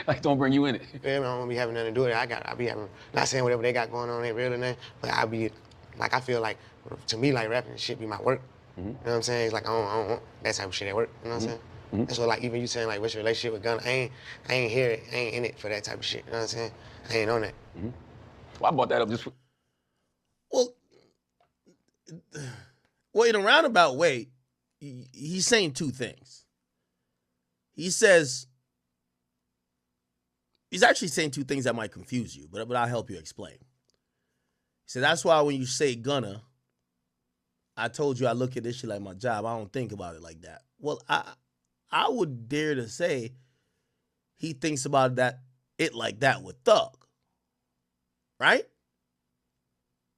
Like, don't bring you in it. Yeah, man, I don't be having nothing to do with it. I be having, not saying whatever they got going on ain't real or nothing, but I be, like, I feel like, to me, like, rapping should be my work. You know what I'm saying? It's like, I don't want that type of shit at work. You know what I'm saying? That's what, like, even you saying, like, what's your relationship with Gunna? I ain't here, I ain't in it for that type of shit. You know what I'm saying? I ain't on that. Well, I brought that up just for... Well, in a roundabout way, he's saying two things. He's actually saying two things that might confuse you, but I'll help you explain. He said, that's why when you say Gunna, I told you I look at this shit like my job. I don't think about it like that. Well, I would dare to say he thinks about it like that with Thug. Right?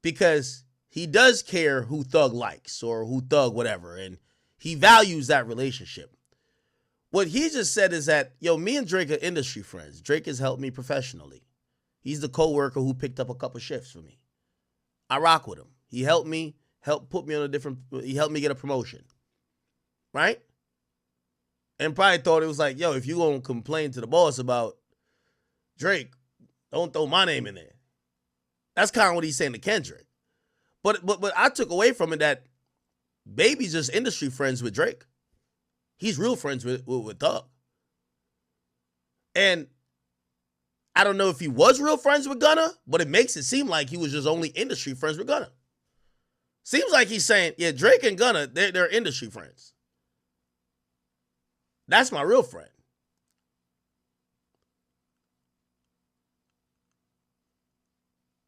Because he does care who Thug likes or who Thug whatever, and he values that relationship. What he just said is that, yo, me and Drake are industry friends. Drake has helped me professionally. He's the co-worker who picked up a couple shifts for me. I rock with him. He helped me, he helped me get a promotion. Right? And probably thought it was like, yo, if you gonna complain to the boss about Drake, don't throw my name in there. That's kind of what he's saying to Kendrick. But I took away from it that Baby's just industry friends with Drake. He's real friends with Thug. And I don't know if he was real friends with Gunna, but it makes it seem like he was just only industry friends with Gunna. Seems like he's saying, yeah, Drake and Gunna, they're industry friends. That's my real friend.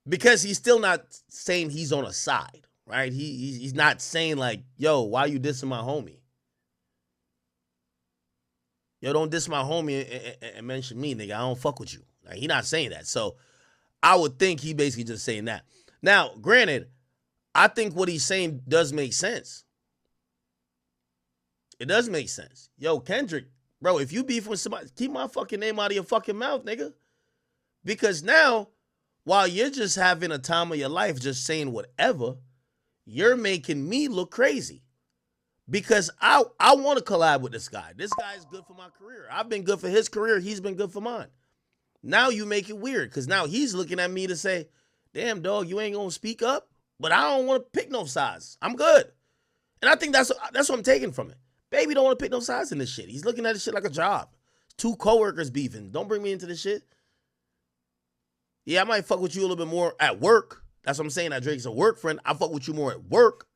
Because he's still not saying he's on a side, right? He's not saying like, yo, why you dissing my homie? Yo, don't diss my homie and mention me, nigga. I don't fuck with you. Like, he not saying that. So I would think he basically just saying that. Now, granted, I think what he's saying does make sense. It does make sense. Yo, Kendrick, bro, if you beef with somebody, keep my fucking name out of your fucking mouth, nigga. Because now, while you're just having a time of your life just saying whatever, you're making me look crazy. Because I want to collab with this guy. This guy is good for my career. I've been good for his career. He's been good for mine. Now you make it weird because now he's looking at me to say, damn, dog, you ain't going to speak up? But I don't want to pick no sides. I'm good. And I think that's what I'm taking from it. Baby don't want to pick no sides in this shit. He's looking at this shit like a job. Two coworkers beefing. Don't bring me into this shit. Yeah, I might fuck with you a little bit more at work. That's what I'm saying. That Drake's a work friend. I fuck with you more at work.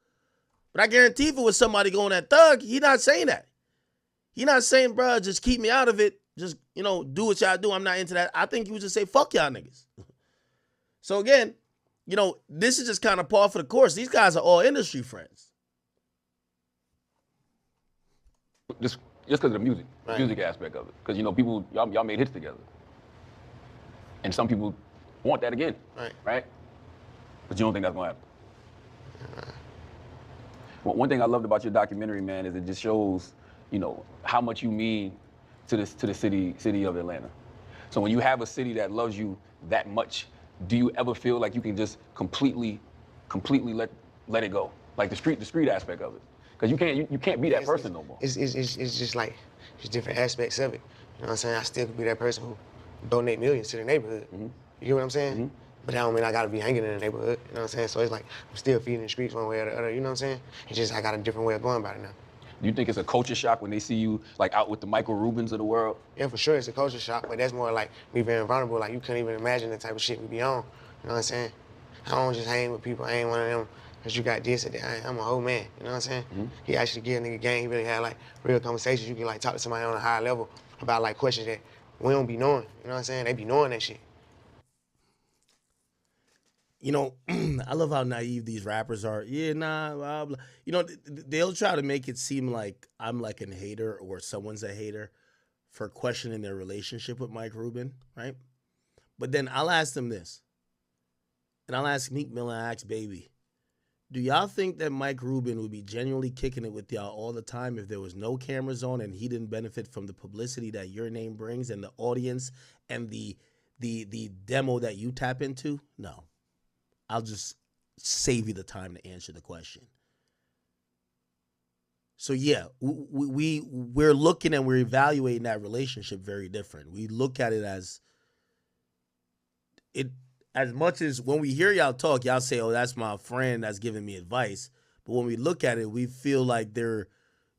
But I guarantee if it was somebody going at Thug, he not saying that. He not saying, bro, just keep me out of it. Just, do what y'all do. I'm not into that. I think he would just say, fuck y'all niggas. So again, this is just kind of par for the course. These guys are all industry friends. Just because of the music, Right. music aspect of it. Because, people, y'all made hits together. And some people want that again, right? But you don't think that's going to happen? Well, one thing I loved about your documentary, man, is it just shows, how much you mean to the city of Atlanta. So when you have a city that loves you that much, do you ever feel like you can just completely let it go? Like the street aspect of it. Because you can't be that person no more. It's just like, it's different aspects of it. You know what I'm saying? I still could be that person who donate millions to the neighborhood. You get what I'm saying? But that don't mean I gotta be hanging in the neighborhood. You know what I'm saying? So it's like, I'm still feeding the streets one way or the other. You know what I'm saying? It's just, I got a different way of going about it now. Do you think it's a culture shock when they see you like out with the Michael Rubins of the world? Yeah, for sure it's a culture shock, but that's more like me being vulnerable. Like, you couldn't even imagine the type of shit we be on. You know what I'm saying? I don't just hang with people. I ain't one of them, because you got this or that. I'm a whole man. You know what I'm saying? He actually give a nigga game. He really had like real conversations. You can like talk to somebody on a high level about like questions that we don't be knowing. You know what I'm saying? They be knowing that shit. I love how naive these rappers are. Yeah, nah, blah, blah. They'll try to make it seem like I'm like a hater or someone's a hater for questioning their relationship with Mike Rubin, right? But then I'll ask them this. And I'll ask Meek Mill and I'll ask Baby. Do y'all think that Mike Rubin would be genuinely kicking it with y'all all the time if there was no cameras on and he didn't benefit from the publicity that your name brings and the audience and the demo that you tap into? No. I'll just save you the time to answer the question. So yeah, we're looking and we're evaluating that relationship very different. We look at it as much as when we hear y'all talk, y'all say, "Oh, that's my friend that's giving me advice." But when we look at it, we feel like they're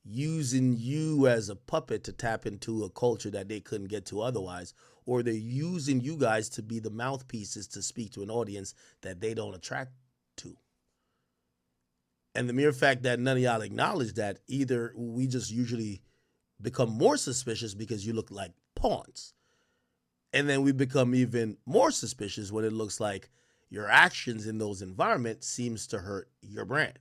using you as a puppet to tap into a culture that they couldn't get to otherwise, or they're using you guys to be the mouthpieces to speak to an audience that they don't attract to. And the mere fact that none of y'all acknowledge that, either we just usually become more suspicious because you look like pawns. And then we become even more suspicious when it looks like your actions in those environments seems to hurt your brand.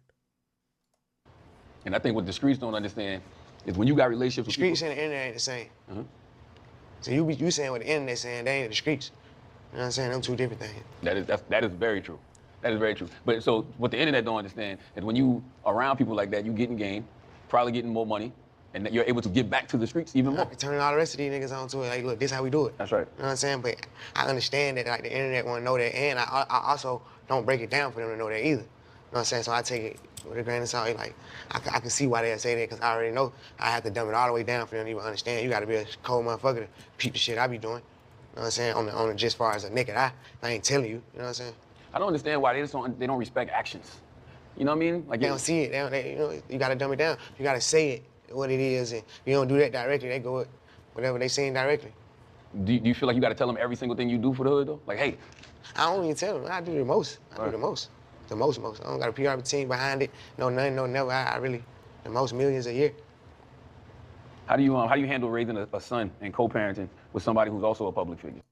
And I think what the streets don't understand is when you got relationships with streets people. and the internet ain't the same. So you saying what the internet saying, they ain't the streets. You know what I'm saying? Them two different things. That is very true. That is very true. But so what the internet don't understand is when you around people like that, you getting game, probably getting more money, and that you're able to give back to the streets even more. Turning all the rest of these niggas on to it. Like, look, this how we do it. That's right. You know what I'm saying? But I understand that like the internet want to know that, and I also don't break it down for them to know that either. You know what I'm saying? So I take it with a grain of salt. Like, I can see why they say that, because I already know I have to dumb it all the way down for them to even understand. You got to be a cold motherfucker to peep the shit I be doing. You know what I'm saying? On the just far as a naked eye, I ain't telling you. You know what I'm saying? I don't understand why they don't respect actions. You know what I mean? Like they don't see it. You know, you got to dumb it down. You got to say it what it is, and you don't do that directly. They go with whatever they saying directly. Do you feel like you got to tell them every single thing you do for the hood though? Like, hey. I don't even tell them. I do the most. I do the most. The most. I don't got a PR team behind it. No, nothing, no, never. I really, the most millions a year. How do you handle raising a son and co-parenting with somebody who's also a public figure?